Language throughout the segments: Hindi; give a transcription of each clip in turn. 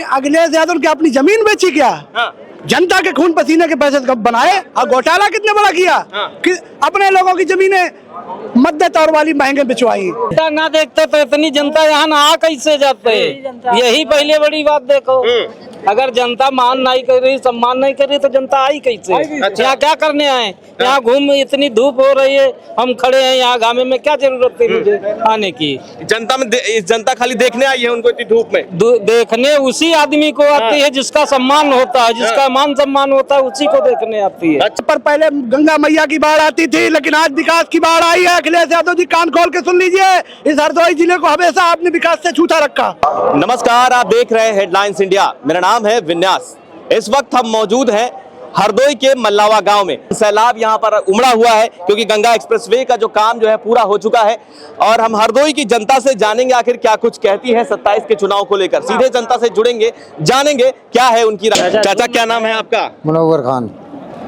अखिलेश यादव क्या अपनी जमीन बेची क्या? जनता के खून पसीने के पैसे कब बनाए और घोटाला कितने बड़ा किया कि अपने लोगों की जमीनें मध्य तौर वाली महंगे बिचवाई। ना देखते तो इतनी जनता यहाँ ना आ कैसे जाते, यही पहले बड़ी बात देखो। अगर जनता मान नहीं कर रही, सम्मान नहीं कर रही तो जनता आई कैसे? अच्छा। यहाँ क्या करने आए? यहाँ घूम, इतनी धूप हो रही है, हम खड़े हैं यहाँ घामे में, क्या जरूरत थी मुझे आने की? जनता खाली देखने आई है उनको इतनी धूप में? देखने उसी आदमी को आती है जिसका सम्मान होता है, जिसका मान सम्मान होता है, उसी को देखने आती है। अच्छा, पर पहले गंगा मैया की बाढ़ आती थी, लेकिन आज विकास की बाढ़ आई है। अखिलेश यादव जी कान खोल के सुन लीजिए, इस हरदोई जिले को हमेशा आपने विकास से छूटा रखा। नमस्कार, आप देख रहे हैं हेडलाइंस इंडिया। मेरा नाम है विन्यास। इस वक्त हम मौजूद हैं हरदोई के मल्लावा गांव में। सैलाब यहां पर उमड़ा हुआ है क्योंकि गंगा एक्सप्रेसवे का जो काम जो है पूरा हो चुका है और हम हरदोई की जनता से जानेंगे आखिर क्या कुछ कहती है 27 के चुनाव को लेकर। सीधे जनता से जुड़ेंगे, जानेंगे क्या है उनकी राय। चाचा, क्या नाम है आपका? मुनव्वर खान।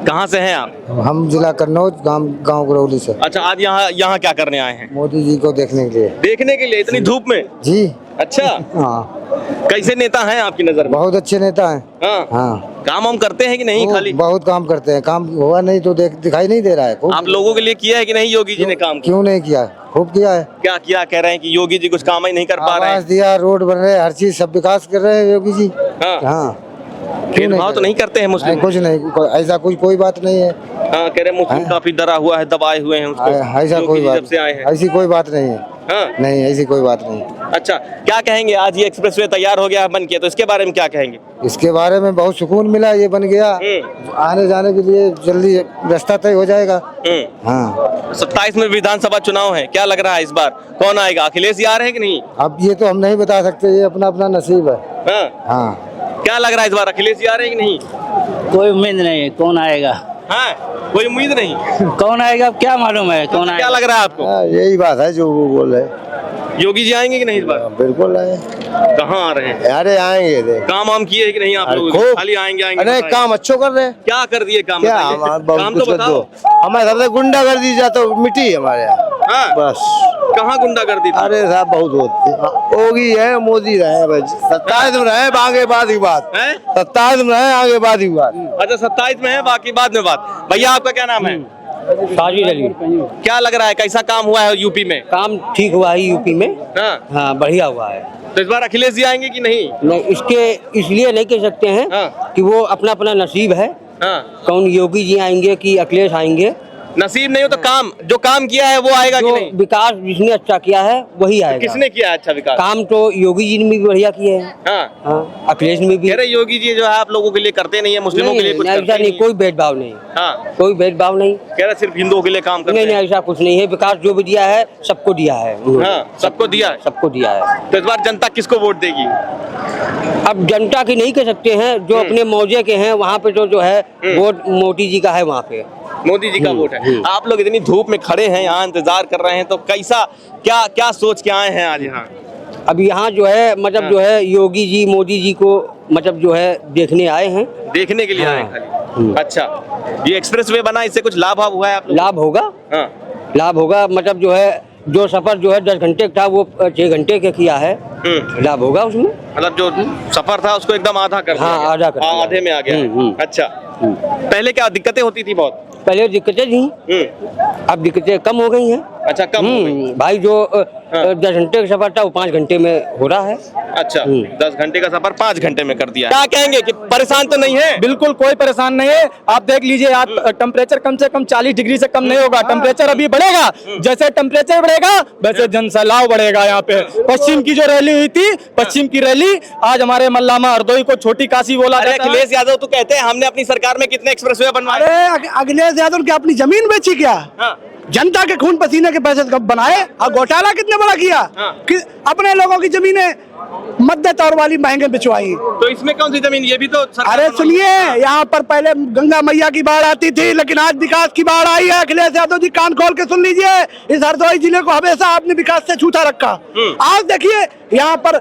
कहाँ से हैं आप? हम जिला कन्नौज, गांव गरौली से। अच्छा, आज यहाँ क्या करने आए हैं? मोदी जी को देखने के लिए। देखने के लिए इतनी धूप में? जी। अच्छा। हाँ। कैसे नेता हैं आपकी नजर में? बहुत अच्छे नेता हैं। हाँ। हाँ। काम हम करते हैं कि नहीं? खाली बहुत काम करते हैं, काम हुआ नहीं तो दिखाई नहीं दे रहा है। आप लोगों के लिए किया है कि नहीं योगी जी ने काम? क्यों नहीं किया? खूब किया है। क्या किया? कह रहे हैं कि योगी जी कुछ काम ही नहीं कर पा रहे हैं। दिया, रोड बन रहे, हर चीज सब विकास कर रहे हैं योगी जी। हाँ। हाँ। भेदभाव तो नहीं करते हैं मुस्लिम? कुछ नहीं, ऐसा कोई बात नहीं है। हाँ, कह रहे मुस्लिम काफी डरा हुआ है, दबाए हुए हैं उसको। ऐसा कोई बात, जब से आए हैं ऐसी कोई बात नहीं है। हाँ? नहीं, ऐसी कोई बात नहीं। अच्छा, क्या कहेंगे? आज ये एक्सप्रेसवे तैयार हो गया, बन गया, तो इसके बारे में क्या कहेंगे? इसके बारे में बहुत सुकून मिला, ये बन गया, आने जाने के लिए जल्दी रास्ता तय हो जाएगा। हाँ। 27 में विधानसभा चुनाव है, क्या लग रहा है इस बार कौन आएगा? अखिलेश यार है कि नहीं? अब ये तो हम नहीं बता सकते, ये अपना अपना नसीब है। हाँ। हाँ। क्या लग रहा है इस बार अखिलेश यार है कि नहीं? कोई उम्मीद नहीं है, कौन आएगा? हाँ, कोई उम्मीद नहीं। कौन आएगा क्या मालूम है? कौन क्या लग रहा है आपको? यही बात है जो वो बोल रहे। योगी जी आएंगे कि नहीं इस बार? बिल्कुल आए। कहाँ आ रहे हैं? अरे आएंगे, देख काम वाम किए कि नहीं आप लोगों ने? खाली आएंगे आएंगे? अरे काम अच्छो कर रहे हैं। क्या कर दिए काम? क्या काम तो बताओ। हमारे सबसे गुंडा कर दी जाता मिट्टी हमारे यहाँ। हाँ? बस। कहाँ गुंडा कर दी? अरे साहब बहुत होती होगी है, मोदी रहे बस 27 में रहे, आगे बाद की बात है। 27 में रहे, आगे बाद की बात। अच्छा, 27 में है, बाकी बाद में बात। भैया आपका क्या नाम है? साजिद अली। क्या लग रहा है, कैसा काम हुआ है यूपी में? काम ठीक हुआ है यूपी में। हाँ। हाँ, बढ़िया हुआ है। तो इस बार अखिलेश जी आएंगे कि नहीं? नहीं, इसके इसलिए नहीं कह सकते हैं। हाँ। कि वो अपना अपना नसीब है। हाँ। कौन योगी जी आएंगे कि अखिलेश आएंगे? नसीब नहीं हो तो काम जो काम किया है वो आएगा कि नहीं? विकास जिसने अच्छा किया है वही आएगा। किसने किया है अच्छा विकास? काम तो योगी जी ने भी बढ़िया किए हैं। हाँ। हाँ, अखिलेश ने भी। कह रहे योगी जी जो है आप लोगों के लिए करते नहीं है, मुस्लिमों के लिए कुछ करते ऐसा नहीं, कोई भेदभाव नहीं। हाँ। कोई भेदभाव नहीं। कह रहे सिर्फ हिंदुओं के लिए काम करते नहीं, ऐसा कुछ नहीं है। विकास जो भी दिया है सबको दिया है। हाँ, सबको दिया है। सबको दिया है। तो इस बार जनता किसको वोट देगी? अब जनता की नहीं कह सकते हैं, जो अपने मौजे के हैं वहाँ पे जो है वोट मोदी जी का है। वहाँ पे मोदी जी का वोट है। आप लोग इतनी धूप में खड़े हैं, यहाँ इंतजार कर रहे हैं, तो कैसा क्या सोच के आए हैं आज यहाँ? अब यहाँ जो है मतलब जो है योगी जी मोदी जी को मतलब जो है देखने आए हैं। देखने के लिए आए खाली? अच्छा, ये एक्सप्रेसवे बना, इससे कुछ लाभ हुआ है आप लोग? लाभ होगा। हाँ। लाभ होगा, मतलब जो है जो सफर जो है 10 घंटे का था वो 6 घंटे का किया है। लाभ होगा उसमें। मतलब जो सफर था उसको एकदम आधा कर दिया। हाँ, आधा कर दिया। आधे में आ गया। अच्छा, पहले क्या दिक्कतें होती थी? बहुत पहले दिक्कतें थी, अब दिक्कतें कम हो गई हैं। अच्छा, कम हो गई। भाई जो 10 घंटे का सफर था वो 5 घंटे में हो रहा है। अच्छा, 10 घंटे का सफर 5 घंटे में कर दिया। क्या कहेंगे कि परेशान तो नहीं है? बिल्कुल कोई परेशान नहीं है। आप देख लीजिए, आज टेम्परेचर कम से कम 40 डिग्री से कम नहीं होगा। टेम्परेचर अभी बढ़ेगा, जैसे टेम्परेचर बढ़ेगा वैसे जनसैलाब बढ़ेगा। यहाँ पे पश्चिम की जो रैली हुई थी, पश्चिम की रैली, आज हमारे मल्लामा हरदोई को छोटी काशी बोला जाता है। अखिलेश यादव तो कहते हैं हमने अपनी सरकार में कितने एक्सप्रेसवे बनवाए। अरे अखिलेश यादव क्या अपनी जमीन बेची क्या? हाँ। जनता के खून पसीने के पैसे कब बनाए और घोटाला कितने बड़ा किया कि अपने लोगों की जमीनें मध्य तौर वाली महंगे बिचवाई। तो इसमें कौन सी जमीन? ये भी तो अरे सुनिए, यहाँ पर पहले गंगा मैया की बाढ़ आती थी, लेकिन आज विकास की बाढ़ आई है। अखिलेश यादव जी कान खोल के सुन लीजिए, इस हरदोई जिले को हमेशा आपने विकास से छूटा रखा। आज देखिए यहाँ पर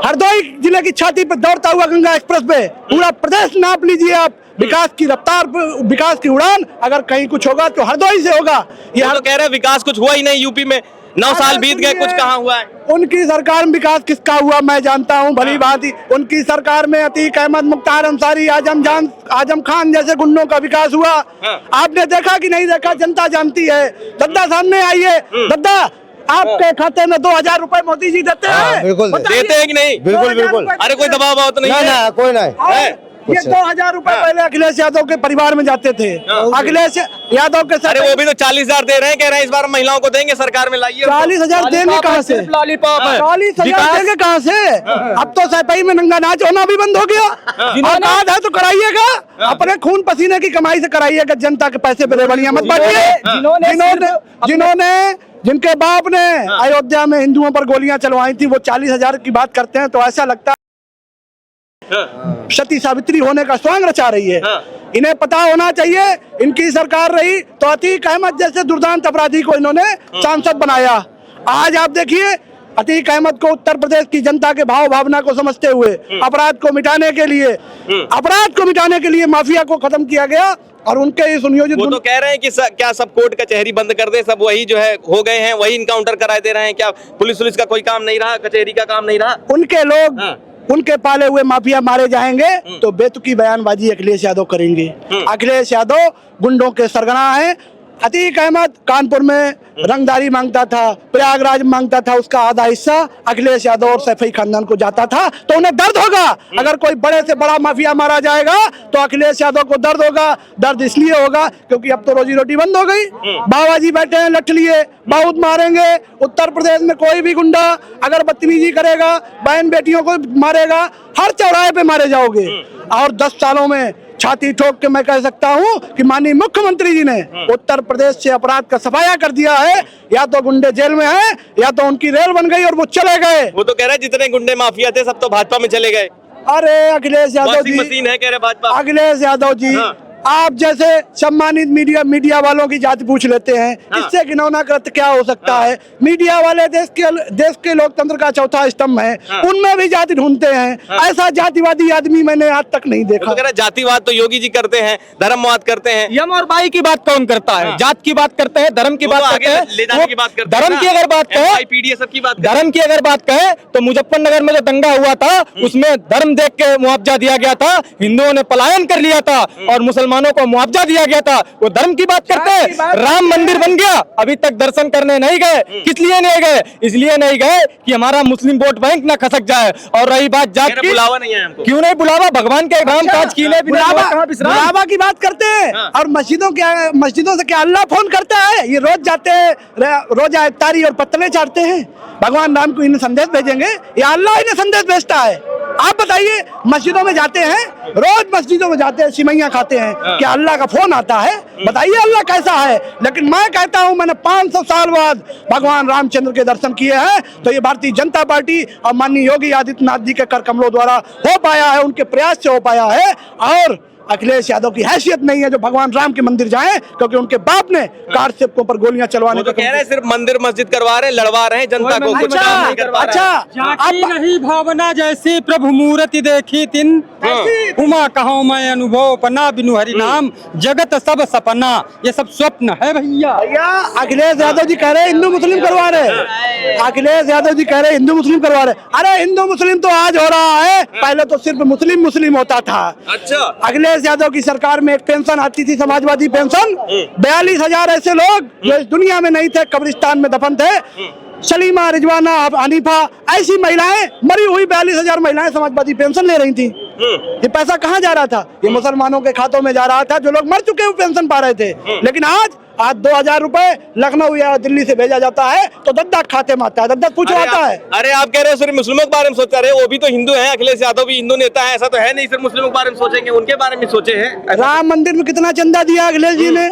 हरदोई जिले की छाती पर दौड़ता हुआ गंगा एक्सप्रेस पे पूरा प्रदेश नाप लीजिए आप। विकास की रफ्तार, विकास की उड़ान, अगर कहीं कुछ होगा तो हरदोई से होगा। ये तो कह रहे हैं विकास कुछ हुआ ही नहीं यूपी में। 9 साल बीत गए, कुछ कहाँ हुआ है? उनकी सरकार में विकास किसका हुआ मैं जानता हूँ भली भांति। उनकी सरकार में अतीक अहमद, मुख्तार अंसारी, आजम खान जैसे गुंडों का विकास हुआ। आपने देखा कि नहीं देखा, जनता जानती है। दद्दा सामने आइए, दद्दा आपके खाते में 2000 रुपए मोदी जी देते हैं? बिल्कुल देते हैं कि नहीं? बिल्कुल बिल्कुल। अरे कोई दबाव वबाव तो नहीं ना है? ना कोई नहीं। है? ये 2000 रुपए पहले अखिलेश यादव के परिवार में जाते थे। अखिलेश यादव के साथ अरे वो भी तो 40,000 दे रहे हैं, कह रहे हैं इस बार महिलाओं को देंगे, सरकार में लाइए। 40,000 देंगे कहाँ से? लॉलीपॉप है। 40,000 देंगे कहाँ से? अब तो सफाई में नंगा नाच होना भी बंद हो गया। औकात है तो कराइएगा, अपने खून पसीने की कमाई से कराइएगा, जनता के पैसे पे बढ़िया मत बांटिए। जिनके बाप ने अयोध्या में हिंदुओं पर गोलियां चलवाई थी, वो 40,000 की बात करते हैं तो ऐसा लगता है सती सावित्री होने का स्वांग रचा रही है। इन्हें पता होना चाहिए, इनकी सरकार रही तो अतीक अहमद जैसे दुर्दांत अपराधी को इन्होंने सांसद बनाया। आज आप देखिए, अतीक अहमद को उत्तर प्रदेश की जनता के भाव भावना को समझते हुए अपराध को मिटाने के लिए माफिया को खत्म किया गया। और उनके इस सुनियोजित, वो तो कह रहे हैं कि क्या सब कोर्ट कचहरी बंद कर दे, सब वही जो है हो गए हैं, वही इनकाउंटर कराए दे रहे हैं, क्या पुलिस का कोई काम नहीं रहा, कचहरी का काम नहीं रहा? उनके लोग उनके पाले हुए माफिया मारे जाएंगे तो बेतुकी बयानबाजी अखिलेश यादव करेंगे। अखिलेश यादव गुंडों के सरगना हैं। अतीक अहमद कानपुर में रंगदारी मांगता था, प्रयागराज मांगता था, उसका आधा हिस्सा अखिलेश यादव और सैफई खानदान को जाता था। तो उन्हें दर्द होगा, अगर कोई बड़े से बड़ा माफिया मारा जाएगा तो अखिलेश यादव को दर्द होगा। दर्द इसलिए होगा क्योंकि अब तो रोजी रोटी बंद हो गई। बाबा जी बैठे हैं लठ लिए, बहुत मारेंगे। उत्तर प्रदेश में कोई भी गुंडा अगर बदतमीजी करेगा, बहन बेटियों को मारेगा, हर चौराहे पे मारे जाओगे। और 10 सालों में छाती ठोक के मैं कह सकता हूं कि माननीय मुख्यमंत्री जी ने उत्तर प्रदेश से अपराध का सफाया कर दिया है। या तो गुंडे जेल में हैं, या तो उनकी रेल बन गई और वो चले गए। वो तो कह रहे हैं जितने गुंडे माफिया थे सब तो भाजपा में चले गए। अरे अखिलेश यादव जी, मशीन है कह रहे भाजपा। अखिलेश यादव जी, आप जैसे सम्मानित मीडिया वालों की जाति पूछ लेते हैं, इससे घिनौना कृत्य क्या हो सकता है? मीडिया वाले देश के लोकतंत्र का चौथा स्तंभ है, उनमें भी जाति ढूंढते हैं। ऐसा जातिवादी आदमी मैंने आज तक नहीं देखा। तो जातिवाद तो योगी जी करते हैं, धर्मवाद करते हैं। यम और बाई की बात कौन करता है? जात की बात करते हैं, धर्म की बात करते हैं, धर्म की अगर बात कहें, धर्म की अगर बात कहें तो मुजफ्फरनगर में जो दंगा हुआ था उसमें धर्म देख के मुआवजा दिया गया था। हिंदुओं ने पलायन कर लिया था और मुसलमानों को मुआवजा दिया गया था। वो धर्म की बात करते हैं। राम मंदिर बन गया, अभी तक दर्शन करने नहीं गए। किस लिए नहीं गए? इसलिए नहीं गए कि हमारा मुस्लिम वोट बैंक ना खसक जाए। और रही बात जात की, बुलावा नहीं है हमको। क्यों नहीं बुलावा? भगवान के राम काज कीने भी बुलावा की बात करते हैं। और मस्जिदों से क्या अल्लाह फोन करता है? ये रोज जाते हैं, रोजा इफ्तारी और पत्तले चाटते हैं। भगवान राम को इन्हें संदेश भेजेंगे या अल्लाह इन्हें संदेश भेजता है? आप बताइए, मस्जिदों में जाते हैं, रोज मस्जिदों में जाते हैं, सिमैया खाते हैं, क्या अल्लाह का फोन आता है? बताइए अल्लाह कैसा है? लेकिन मैं कहता हूं, मैंने 500 साल बाद भगवान रामचंद्र के दर्शन किए हैं। तो ये भारतीय जनता पार्टी और माननीय योगी आदित्यनाथ जी के कर कमलों द्वारा हो पाया है, उनके प्रयास से हो पाया है। और अखिलेश यादव की हैसियत नहीं है जो भगवान राम के मंदिर जाएं, क्योंकि उनके बाप ने कार सेवकों पर गोलियां चलवाने तो कह रहे हैं सिर्फ मंदिर मस्जिद करवा रहे हैं, लड़वा रहे हैं जनता को, कुछ काम नहीं कर पा रहे हैं। जाकी नहीं भावना जैसी प्रभु मूर्ति देखी तिन, उमा कहो मैं अनुभव पना बिनु हरि नाम, जगत सब सपना, ये सब स्वप्न है भैया। अखिलेश यादव जी कह रहे हैं हिंदू मुस्लिम करवा रहे। अखिलेश यादव जी कह रहे हैं हिंदू मुस्लिम करवा रहे। अरे हिंदू मुस्लिम तो आज हो रहा है, पहले तो सिर्फ मुस्लिम होता था। अच्छा, अखिलेश यादव की सरकार में एक पेंशन आती थी, समाजवादी पेंशन। 42,000 ऐसे लोग जो इस दुनिया में नहीं थे, कब्रिस्तान में दफन थे। सलीमा, रिजवाना, हनीफा, ऐसी महिलाएं, मरी हुई 42,000 महिलाएं समाजवादी पेंशन ले रही थी। ये पैसा कहाँ जा रहा था? ये मुसलमानों के खातों में जा रहा था, जो लोग मर चुके हुए पेंशन पा रहे थे। लेकिन आज 2,000 रुपए लखनऊ या दिल्ली से भेजा जाता है तो दद्दा खाते में आता है, दद्दा पूछो आता है। अरे आप कह रहे हो सिर्फ मुस्लिमों के बारे में सोचा रहे, वो भी तो हिंदू हैं, अखिलेश यादव भी हिंदू नेता है, ऐसा तो है नहीं सिर्फ मुस्लिमों के बारे में सोचेंगे, उनके बारे में सोचे हैं। राम मंदिर में कितना चंदा दिया अखिलेश जी ने?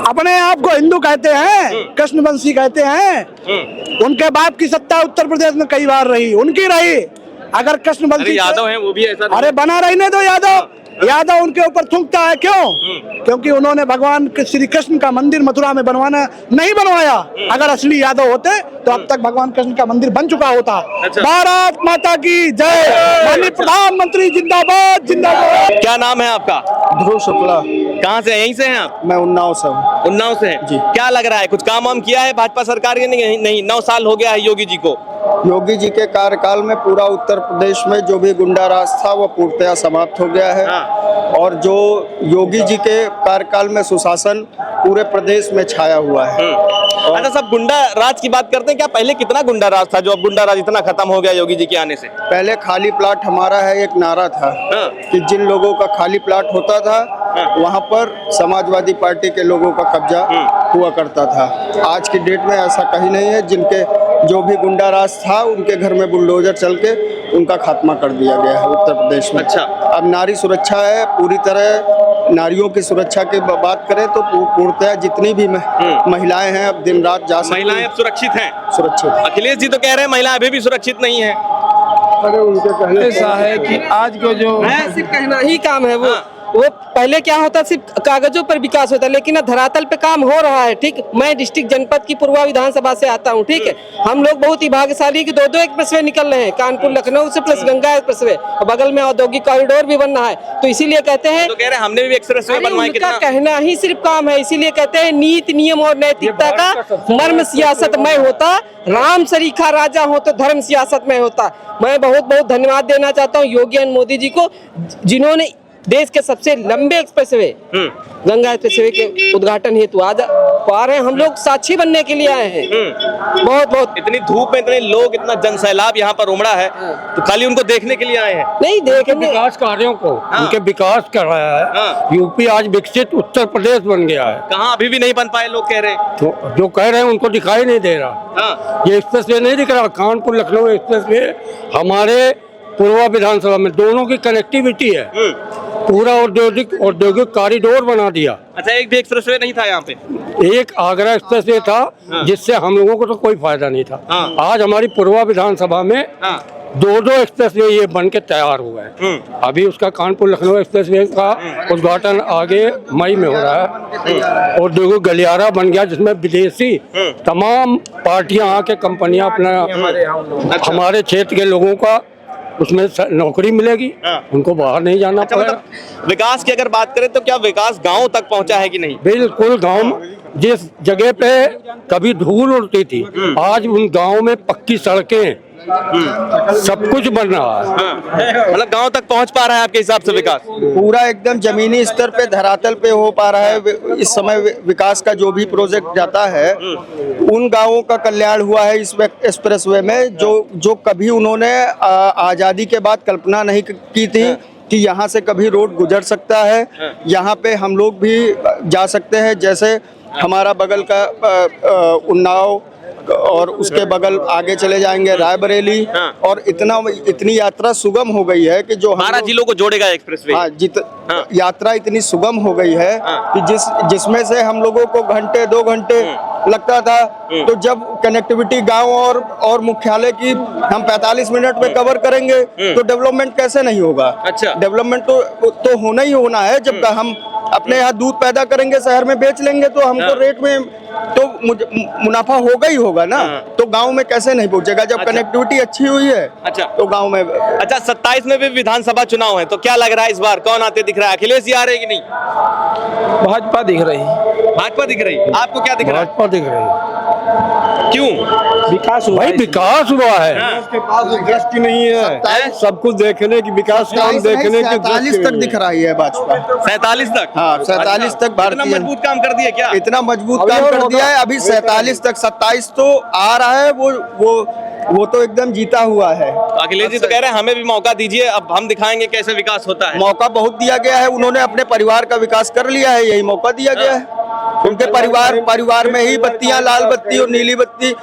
अपने आप को हिंदू कहते हैं, कृष्णवंशी कहते हैं। उनके बाप की सत्ता उत्तर प्रदेश में कई बार रही, उनकी रही। अगर कृष्णवंशी यादव हैं वो भी ऐसा, अरे बना रहने दो यादव, यादव उनके ऊपर थूकता है। क्यों? क्योंकि उन्होंने भगवान के श्री कृष्ण का मंदिर मथुरा में नहीं बनवाया। अगर असली यादव होते तो अब तक भगवान कृष्ण का मंदिर बन चुका होता। भारत माता की जय। माननीय प्रधानमंत्री जिंदाबाद जिंदाबाद। क्या नाम है आपका? ध्रुव शुक्ला। कहाँ से? यहीं से हैं आप? मैं उन्नाव से हूँ। उन्नाव से हैं? जी। क्या लग रहा है, कुछ काम वाम किया है भाजपा सरकार ने? नहीं, 9 साल हो गया है योगी जी को। योगी जी के कार्यकाल में पूरा उत्तर प्रदेश में जो भी गुंडा राज था वो पूर्णतया समाप्त हो गया है। और जो योगी जी के कार्यकाल में सुशासन पूरे प्रदेश में छाया हुआ है। अच्छा, सब गुंडा राज की बात करते हैं, क्या पहले कितना गुंडा राज था जो अब गुंडा राज इतना खत्म हो गया योगी जी के आने से? पहले खाली प्लाट हमारा है एक नारा था कि जिन लोगों का खाली प्लाट होता था वहाँ पर समाजवादी पार्टी के लोगों का कब्जा हुआ करता था। आज की डेट में ऐसा कहीं नहीं है। जिनके जो भी गुंडा राज था उनके घर में बुलडोजर चल के उनका खात्मा कर दिया गया है उत्तर प्रदेश में। अच्छा। अब नारी सुरक्षा है, पूरी तरह नारियों की सुरक्षा की बात करें तो पूर्णतः जितनी भी महिलाएं हैं अब दिन रात जा सकती हैं। महिलाएं अब सुरक्षित हैं? सुरक्षित। अखिलेश जी तो कह रहे हैं महिलाएं अभी भी सुरक्षित नहीं है। अरे उनके कहने ऐसा है कि आज को जो सिर्फ कहना ही काम है वो पहले क्या होता, सिर्फ कागजों पर विकास होता, लेकिन अब धरातल पे काम हो रहा है। ठीक, मैं डिस्ट्रिक्ट जनपद की पूर्वा विधानसभा से आता हूँ। ठीक है, हम लोग बहुत ही भाग्यशाली कि 2-2 एक्सप्रेसवे निकल रहे हैं, कानपुर लखनऊ से प्लस गंगा एक्सप्रेसवे, बगल में औद्योगिक कॉरिडोर भी बन रहा है। तो इसीलिए कहते हैं, तो कह रहे हैं हमने भी एक्सप्रेसवे बनवाए। उनका कहना ही सिर्फ काम है। इसीलिए कहते हैं नीति नियम और नैतिकता का मर्म सियासत में होता, राम सरीखा राजा हो तो धर्म सियासत में होता। मैं बहुत बहुत धन्यवाद देना चाहता हूँ योगी एंड मोदी जी को, जिन्होंने देश के सबसे लंबे एक्सप्रेसवे गंगा एक्सप्रेसवे के उद्घाटन हेतु आज आ रहे हैं। हम लोग साक्षी बनने के लिए आए हैं। बहुत बहुत इतनी धूप में इतने लोग, इतना जनसैलाब यहाँ पर उमड़ा है, तो खाली उनको देखने के लिए आए हैं? नहीं, देखेंगे विकास कार्यों को, उनके विकास कर रहा है। यूपी आज विकसित उत्तर प्रदेश बन गया है। कहाँ अभी भी नहीं बन पाए लोग कह रहे हैं? तो जो कह रहे हैं उनको दिखाई नहीं दे रहा। ये एक्सप्रेसवे नहीं दिख रहा। कानपुर लखनऊ एक्सप्रेसवे हमारे पूर्वा विधानसभा में दोनों की कनेक्टिविटी है। पूरा औद्योगिक कॉरिडोर बना दिया। अच्छा, एक भी एक्सप्रेसवे नहीं था यहाँ पे? एक आगरा एक्सप्रेसवे था जिससे हम लोगों को तो कोई फायदा नहीं था। आज हमारी पूर्वा विधानसभा में 2-2 एक्सप्रेसवे ये बन के तैयार हुआ है। अभी उसका कानपुर लखनऊ एक्सप्रेसवे का उद्घाटन आगे मई में हो रहा है। औद्योगिक गलियारा बन गया जिसमें विदेशी तमाम पार्टियां आके कंपनियां अपना हमारे क्षेत्र के लोगों का उसमें नौकरी मिलेगी। उनको बाहर नहीं जाना पड़ेगा। मतलब विकास की अगर बात करें तो क्या विकास गांव तक पहुंचा है कि नहीं? बिल्कुल। गांव जिस जगह पे कभी धूल उड़ती थी आज उन गांव में पक्की सड़कें, सब कुछ बन रहा है। मतलब गांव तक पहुंच पा रहा है आपके हिसाब से विकास? पूरा एकदम जमीनी स्तर पे धरातल पे हो पा रहा है। इस समय विकास का जो भी प्रोजेक्ट जाता है उन गांवों का कल्याण हुआ है इस एक्सप्रेसवे में, जो कभी उन्होंने आज़ादी के बाद कल्पना नहीं की थी कि यहाँ से कभी रोड गुजर सकता है। यहाँ पे हम लोग भी जा सकते हैं। जैसे हमारा बगल का उन्नाव और उसके बगल आगे चले जाएंगे रायबरेली। और इतनी यात्रा सुगम हो गई है कि जो 12 जिलों को जोड़ेगा एक्सप्रेसवे। यात्रा इतनी सुगम हो गई है कि जिसमें से हम लोगों को घंटे 2 घंटे लगता था, तो जब कनेक्टिविटी गांव और मुख्यालय की हम 45 मिनट में कवर करेंगे तो डेवलपमेंट कैसे नहीं होगा? अच्छा। डेवलपमेंट तो होना ही होना है। जब हम अपने यहाँ दूध पैदा करेंगे, शहर में बेच लेंगे तो हमको रेट में तो मुनाफा होगा ही होगा ना। तो गांव में कैसे नहीं पहुंचेगा जब कनेक्टिविटी अच्छी हुई है? अच्छा, तो गांव में। अच्छा, 27 में भी विधानसभा चुनाव है, तो क्या लग रहा है इस बार कौन आते दिख रहा है? अखिलेश जी आ रहे हैं कि नहीं? भाजपा दिख रही। भाजपा दिख रही। आपको क्या दिख रहा है? भाजपा दिख रही। क्यों? विकास हुआ भाई, विकास हुआ है। उसके पास दृष्टि नहीं है सब कुछ देखने की, विकास काम देखने की। 47 तक दिख रही है भाजपा। 47 तक? हाँ, 47 तक इतना मजबूत काम कर दिया क्या? इतना मजबूत काम कर दिया है। अभी 47 तक, 27 तो आ रहा है। वो तो एकदम जीता हुआ है। अखिलेश जी तो कह रहे हैं हमें भी मौका दीजिए, अब हम दिखाएंगे कैसे विकास होता है। मौका बहुत दिया गया है। उन्होंने अपने परिवार का विकास कर लिया है, यही मौका दिया गया है। उनके परिवार में ही बत्तियां, लाल बत्ती और नीली बत्ती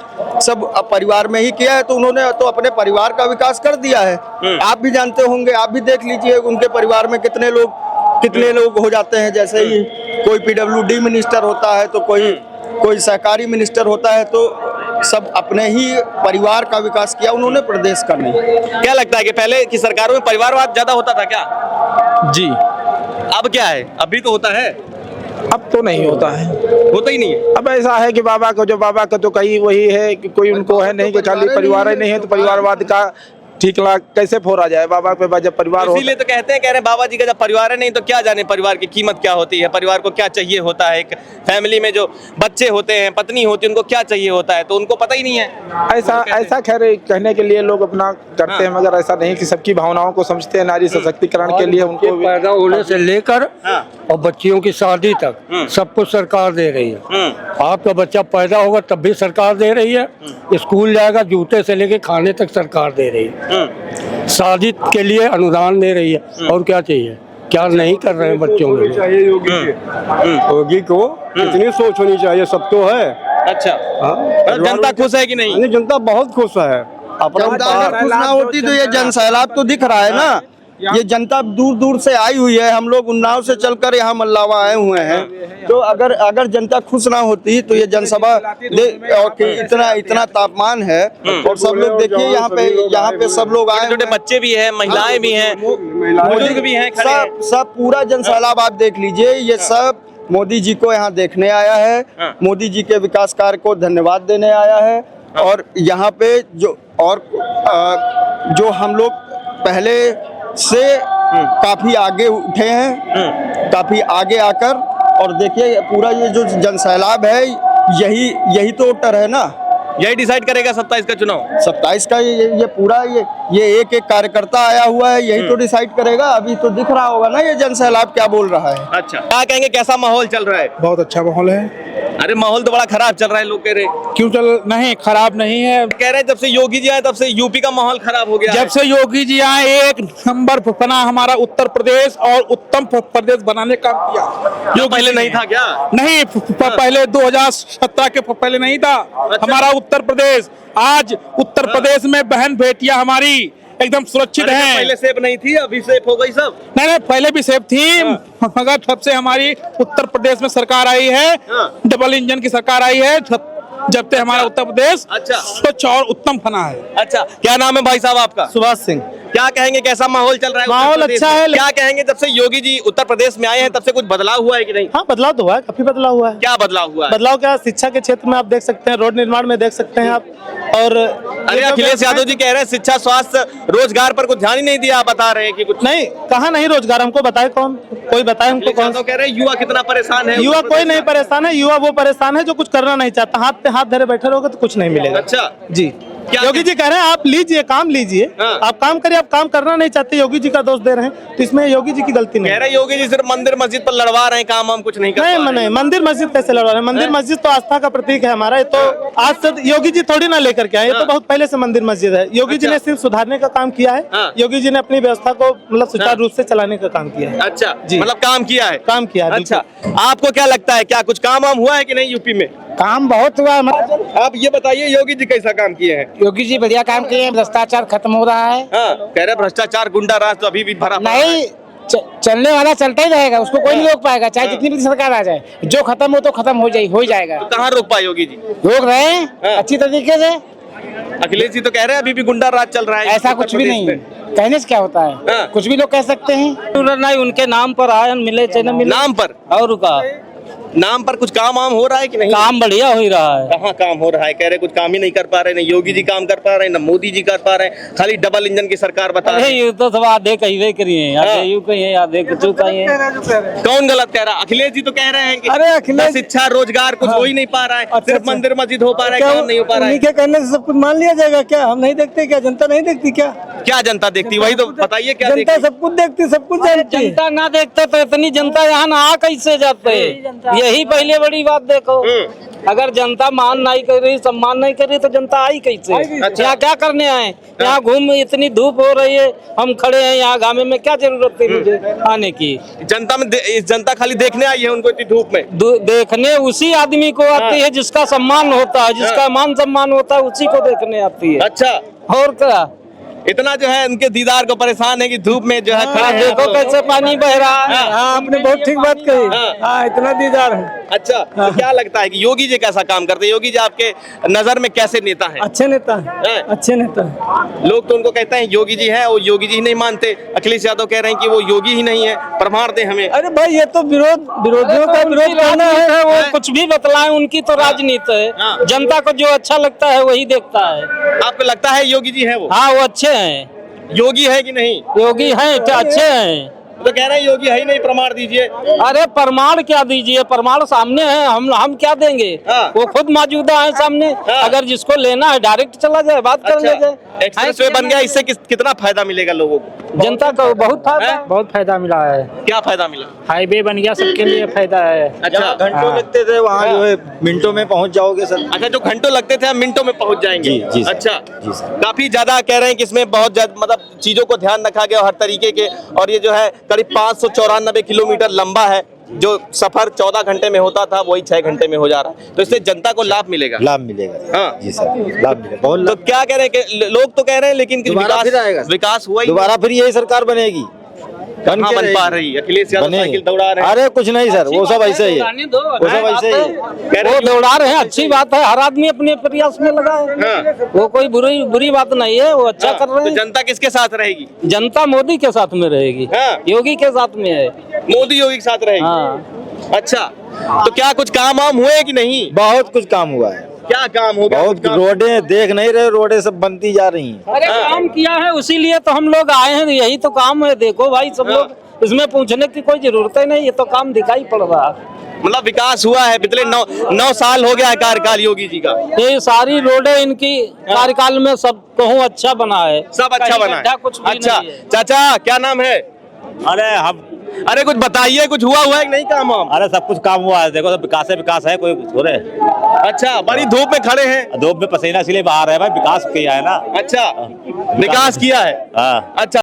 सब परिवार में ही किया है। तो उन्होंने तो अपने परिवार का विकास कर दिया है। आप भी जानते होंगे, आप भी देख लीजिए उनके परिवार में कितने लोग हो जाते हैं। जैसे ही कोई PWD मिनिस्टर होता है तो कोई सहकारी मिनिस्टर होता है, तो सब अपने ही परिवार का विकास किया उन्होंने, प्रदेश का नहीं। क्या लगता है कि पहले की सरकारों में परिवारवाद ज्यादा होता था क्या? जी अब क्या है, अभी तो होता है, अब तो नहीं होता है। होता ही नहीं है। अब ऐसा है कि बाबा का तो कहीं वही है कि कोई उनको है नहीं कि खाली परिवार ही नहीं है, तो परिवारवाद का ठीक कैसे फोड़ा जाए बाबा पे जब परिवार हो। इसीलिए तो कहते हैं, कह रहे हैं बाबा जी का जब परिवार है नहीं तो क्या जाने परिवार की कीमत क्या होती है, परिवार को क्या चाहिए होता है, एक फैमिली में जो बच्चे होते हैं, पत्नी होती है, उनको क्या चाहिए होता है, तो उनको पता ही नहीं है। ऐसा खैर कहने के लिए लोग अपना करते हैं, मगर ऐसा नहीं कि सबकी भावनाओं को समझते हैं। नारी सशक्तिकरण के लिए उनको पैदा होने से लेकर और बच्चियों की शादी तक सब कुछ सरकार दे रही है। आपका बच्चा पैदा होगा तब भी सरकार दे रही है, स्कूल जाएगा जूते से लेके खाने तक सरकार दे रही है, शादी के लिए अनुदान दे रही है। और क्या चाहिए, क्या नहीं कर रहे हैं बच्चों के लिए। चाहिए योगी को कितनी सोच होनी चाहिए, सब तो है। अच्छा, जनता खुश है कि नहीं? जनता बहुत खुश है। जनता अगर खुश ना होती तो ये जन सैलाब तो दिख रहा है ना। ये जनता दूर दूर से आई हुई है, हम लोग उन्नाव से चलकर यहाँ मल्लावा आए हुए हैं। तो अगर जनता खुश ना होती तो ये जनसभा और इतना तापमान है, और सब लोग देखिए यहाँ पे सब लोग आए, छोटे बच्चे भी हैं, महिलाएं भी हैं, बुजुर्ग भी हैं, खड़े हैं। सब पूरा जन सैलाब आप देख लीजिए। ये सब मोदी जी को यहाँ देखने आया है, मोदी जी के विकास कार्य को धन्यवाद देने आया है। और यहाँ पे जो हम लोग पहले से काफी आगे उठे हैं, काफी आगे आकर, और देखिए पूरा ये जो जन सैलाब है यही तो वोटर है ना, यही डिसाइड करेगा 27 का चुनाव। 27 का ये पूरा ये एक कार्यकर्ता आया हुआ है, यही तो डिसाइड करेगा। अभी तो दिख रहा होगा ना ये जन सैलाब क्या बोल रहा है। अच्छा, क्या कहेंगे, कैसा माहौल चल रहा है? बहुत अच्छा माहौल है। अरे माहौल तो बड़ा खराब चल रहा है, लोग कह रहे। क्यों नहीं, खराब नहीं है। कह रहे हैं जब से योगी जी आए तब से यूपी का माहौल खराब हो गया जब से योगी जी आए एक नंबर बना हमारा उत्तर प्रदेश, और उत्तम प्रदेश बनाने का किया। जो पहले नहीं था क्या? नहीं, पहले 2017 के पहले नहीं था हमारा उत्तर प्रदेश। आज उत्तर प्रदेश में बहन बेटियां हमारी एकदम सुरक्षित हैं। पहले सेफ नहीं थी, अभी सेफ हो गई सब। नहीं, पहले भी सेफ थी, मगर जब से हमारी उत्तर प्रदेश में सरकार आई है, डबल इंजन की सरकार आई है, जब से हमारा उत्तर प्रदेश स्वच्छ और उत्तम बना है। अच्छा, क्या नाम है भाई साहब आपका? सुभाष सिंह। क्या कहेंगे, कैसा माहौल चल रहा है? माहौल अच्छा है। क्या कहेंगे, जब से योगी जी उत्तर प्रदेश में आए हैं तब से कुछ बदलाव हुआ है कि नहीं? हाँ, बदलाव तो हुआ है, काफी बदलाव हुआ है। क्या बदलाव हुआ है? बदलाव क्या, शिक्षा के क्षेत्र में आप देख सकते हैं, रोड निर्माण में देख सकते हैं आप। और अरे अखिलेश यादव जी कह रहे हैं शिक्षा, स्वास्थ्य, रोजगार पर कुछ ध्यान ही नहीं दिया। आप बता रहे हैं कि कुछ नहीं, कहाँ नहीं रोजगार, हमको बताए कौन, कोई बताए हमको कौन? कह रहे हैं युवा कितना परेशान है। युवा कोई नहीं परेशान है, युवा वो परेशान है जो कुछ करना नहीं चाहता। हाथ पे हाथ धरे बैठे रहोगे तो कुछ नहीं मिलेगा। अच्छा जी, योगी जी कह रहे हैं आप लीजिए, काम लीजिए, आप काम करिए। आप काम करना नहीं चाहते, योगी जी का दोष दे रहे हैं, तो इसमें योगी जी की गलती नहीं। कह रहे योगी जी सिर्फ मंदिर मस्जिद पर लड़वा रहे हैं, काम हम कुछ नहीं कर नहीं, नहीं, मंदिर मस्जिद कैसे लड़वा रहे हैं? मंदिर मस्जिद तो आस्था का प्रतीक है हमारा। ये तो आज से योगी जी थोड़ी ना लेकर के आए, ये तो बहुत पहले से मंदिर मस्जिद है। योगी जी ने सिर्फ सुधारने का काम किया है। योगी जी ने अपनी व्यवस्था को मतलब सुचारू रूप से चलाने का काम किया है। अच्छा जी, मतलब काम किया है, काम किया है। अच्छा, आपको क्या लगता है, क्या कुछ काम वाम हुआ है कि नहीं यूपी में? काम बहुत हुआ है। आप ये बताइए योगी जी कैसा काम किए हैं? योगी जी बढ़िया काम किए हैं, भ्रष्टाचार खत्म हो रहा है। हाँ, कह रहे भ्रष्टाचार गुंडा राज तो अभी भी भरा नहीं, चलने वाला चलता ही रहेगा, उसको कोई नहीं रोक पाएगा, चाहे जितनी भी सरकार आ जाए। जो खत्म हो तो खत्म हो जाएगा। तो कहाँ रोक पाए योगी जी? रोक रहे हैं अच्छी तरीके से। अखिलेश जी तो कह रहे हैं अभी भी गुंडा राज चल रहा है। ऐसा कुछ भी नहीं है, कहने से क्या होता है, कुछ भी लोग कह सकते हैं। नहीं, उनके नाम पर आए, मिले चाहे न मिले, नाम पर और का नाम पर कुछ काम वाम हो रहा है कि नहीं? काम बढ़िया हो रहा है। कहाँ काम हो रहा है? कह रहे कुछ काम ही नहीं कर पा रहे, न योगी जी काम कर पा रहे, न मोदी जी कर पा रहे, खाली डबल इंजन की सरकार बता रहे। ये तो सब आधे कही करिए, आधे यूं कहिए, आधे कुछ कहिए। कौन गलत कह रहा? अखिलेश जी तो कह रहे हैं कि अरे अखिलेश, शिक्षा रोजगार कुछ हो ही नहीं पा रहा है, सिर्फ मंदिर मस्जिद हो पा रहा है, काम नहीं हो पा रहा है। क्या कहने से सब कुछ मान लिया जाएगा क्या? हम नहीं देखते क्या? जनता नहीं देखती क्या? क्या जनता देखती, वही तो बताइए। क्या जनता सब कुछ देखती, सब कुछ जानती है। जनता ना देखते तो इतनी जनता यहाँ ना आ कैसे जाते? यही पहले बड़ी बात देखो। अगर जनता मान नहीं कर रही, सम्मान नहीं कर रही, तो जनता आई कैसे? अच्छा। यहाँ क्या करने आए? यहाँ घूम, इतनी धूप हो रही है, हम खड़े हैं यहाँ गामे में, क्या जरूरत थी मुझे आने की? जनता खाली देखने आई है, उनको इतनी धूप में देखने उसी आदमी को आती है जिसका सम्मान होता है, जिसका मान सम्मान होता है, उसी को देखने आती है। अच्छा, और क्या? इतना जो है उनके दीदार को परेशान है कि धूप में जो है खड़े हैं। देखो कैसे पानी बह रहा है। हाँ, आपने बहुत ठीक बात कही। हाँ, इतना दीदार है। अच्छा, तो क्या लगता है कि योगी जी कैसा काम करते हैं? योगी जी आपके नजर में कैसे नेता हैं? अच्छे नेता हैं? है, अच्छे नेता है। लोग तो उनको कहते हैं योगी जी हैं, वो योगी जी ही नहीं मानते। अखिलेश यादव कह रहे हैं कि वो योगी ही नहीं है, प्रमाण दे हमें। अरे भाई, ये तो विरोधियों का विरोध करना है। वो कुछ भी बतलाएं, उनकी तो राजनीति हाँ। है। जनता को जो अच्छा लगता है वही देखता है। आपको लगता है योगी जी हैं वो? हाँ, वो अच्छे हैं। योगी है कि नहीं? योगी हैं, अच्छे हैं। तो कह रहे हैं योगी है ही नहीं, प्रमाण दीजिए। अरे प्रमाण क्या दीजिए, प्रमाण सामने है। हम क्या देंगे? हाँ। वो खुद मौजूदा है सामने। हाँ। अगर जिसको लेना है डायरेक्ट चला जाए, बात कर ले जाए। एक्सप्रेस वे बन गया, इससे कितना फायदा मिलेगा लोगों को? जनता को बहुत फायदा, हैं? बहुत फायदा मिला है। क्या फायदा मिला? हाईवे बन गया, सबके लिए फायदा है। अच्छा, घंटों लगते थे वहाँ जो है मिनटों में पहुँच जाओगे सर। अच्छा, जो घंटों लगते थे हम मिनटों में पहुंच जाएंगे। जी सर। अच्छा जी सर। काफी ज्यादा कह रहे हैं कि इसमें बहुत ज्यादा मतलब चीजों को ध्यान रखा गया हर तरीके के, और ये जो है करीब 594 किलोमीटर लंबा है। जो सफर 14 घंटे में होता था वही 6 घंटे में हो जा रहा है, तो इससे जनता को लाभ मिलेगा। लाभ मिलेगा। हाँ। जी सर, लाभ मिलेगा, बहुत तो क्या कह रहे हैं कि लोग तो कह रहे हैं लेकिन कि दोबारा फिर आएगा। विकास हुआ ही दोबारा फिर यही सरकार बनेगी। कहाँ बन पा रही? अखिलेश यादव साइकिल दौड़ा रहे हैं। अरे कुछ नहीं सर, वो सब ऐसे ही है। वो सब ऐसे ही है। कह रहे वो हैं दौड़ा रहे हैं, अच्छी बात है। हर आदमी अपने प्रयास में लगा है। हाँ। वो कोई बुरी बात नहीं है, वो अच्छा कर रहे तो हैं। जनता किसके साथ रहेगी? जनता मोदी के साथ में रहेगी। हाँ। योगी के साथ में है। मोदी योगी के साथ रहेगी। हाँ। अच्छा, तो क्या कुछ काम वाम हुए कि नहीं? बहुत कुछ काम हुआ है। क्या काम हो गया? बहुत कुछ काम? रोडें देख नहीं रहे, रोडें सब बनती जा रही हैं। अरे काम किया है, उसीलिए तो हम लोग आए हैं। यही तो काम है। देखो भाई, सब लोग इसमें पूछने की कोई जरूरत ही नहीं, ये तो काम दिखाई पड़ रहा है। मतलब विकास हुआ है। पिछले 9 साल हो गया है कार्यकाल योगी जी का। ये सारी रोडें इनकी कार्यकाल में सब कहूँ अच्छा बना है। सब अच्छा कहीं बना गड्ढा है। कुछ भी अच्छा नहीं है। चाचा, क्या नाम है? अरे कुछ बताइए, कुछ हुआ है कि नहीं काम वाम? अरे सब कुछ काम हुआ है। देखो, सब विकास है, कोई हो रहे। अच्छा, बड़ी धूप में खड़े हैं। धूप में पसीना इसलिए बाहर है भाई, विकास किया है ना। अच्छा, विकास किया है। हाँ। अच्छा।